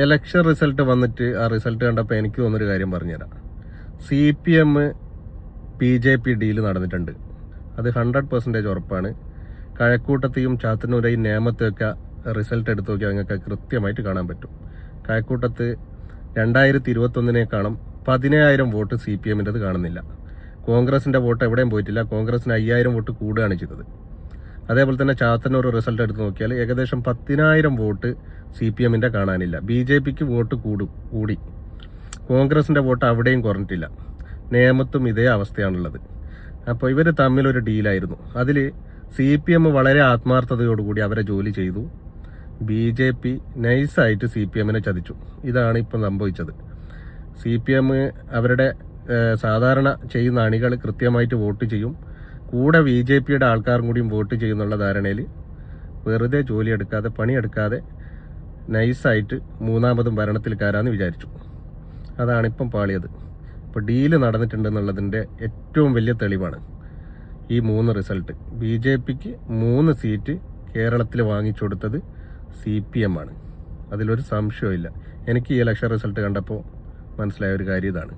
Election result വന്നിട്ട് ആ result കണ്ടപ്പോൾ എനിക്ക് തോന്നുന്നൊരു കാര്യം പറഞ്ഞുതരാം. CPM BJP ഡീല് നടന്നിട്ടുണ്ട്. അത് 100% ഉറപ്പാണ്. കഴക്കൂട്ടത്തെയും ചാത്തന്നൂരെയും നേമത്തെയൊക്കെ റിസൾട്ട് എടുത്തു നോക്കിയാൽ നിങ്ങൾക്ക് കൃത്യമായിട്ട് കാണാൻ പറ്റും. കഴക്കൂട്ടത്ത് 2021 10,000 വോട്ട് CPMൻ്റെത് കാണുന്നില്ല. കോൺഗ്രസിൻ്റെ വോട്ട് എവിടെയും പോയിട്ടില്ല. കോൺഗ്രസിന് 5,000 വോട്ട് കൂടുകയാണ് ചെയ്തത്. അതേപോലെ തന്നെ ചാത്തന്നൂർ റിസൾട്ട് എടുത്ത് നോക്കിയാൽ ഏകദേശം 10,000 വോട്ട് CPMൻ്റെ കാണാനില്ല. BJPക്ക് വോട്ട് കൂടി. കോൺഗ്രസിൻ്റെ വോട്ട് അവിടെയും കുറഞ്ഞിട്ടില്ല. നേമത്തും ഇതേ അവസ്ഥയാണുള്ളത്. അപ്പോൾ ഇവർ തമ്മിലൊരു ഡീലായിരുന്നു. അതിൽ CPM വളരെ ആത്മാർത്ഥതയോടുകൂടി അവരെ ജോലി ചെയ്തു. BJP നൈസായിട്ട് CPMനെ ചതിച്ചു. ഇതാണ് ഇപ്പം സംഭവിച്ചത്. CPM അവരുടെ സാധാരണ ചെയ്യുന്ന അണികൾ കൃത്യമായിട്ട് വോട്ട് ചെയ്യും. കൂടെ BJPയുടെ ആൾക്കാരും കൂടിയും വോട്ട് ചെയ്യുന്നുള്ള ധാരണയിൽ വെറുതെ ജോലിയെടുക്കാതെ പണിയെടുക്കാതെ നൈസായിട്ട് മൂന്നാമതും ഭരണത്തിൽ കയറാമെന്ന് വിചാരിച്ചു. അതാണിപ്പം പാളിയത്. ഇപ്പോൾ ഡീല് നടന്നിട്ടുണ്ടെന്നുള്ളതിൻ്റെ ഏറ്റവും വലിയ തെളിവാണ് ഈ 3 റിസൾട്ട്. BJPക്ക് 3 സീറ്റ് കേരളത്തിൽ വാങ്ങിച്ചു കൊടുത്തത് CPM ആണ്. അതിലൊരു സംശയമില്ല. എനിക്ക് ഈ ഇലക്ഷൻ റിസൾട്ട് കണ്ടപ്പോൾ മനസ്സിലായ ഒരു കാര്യം ഇതാണ്.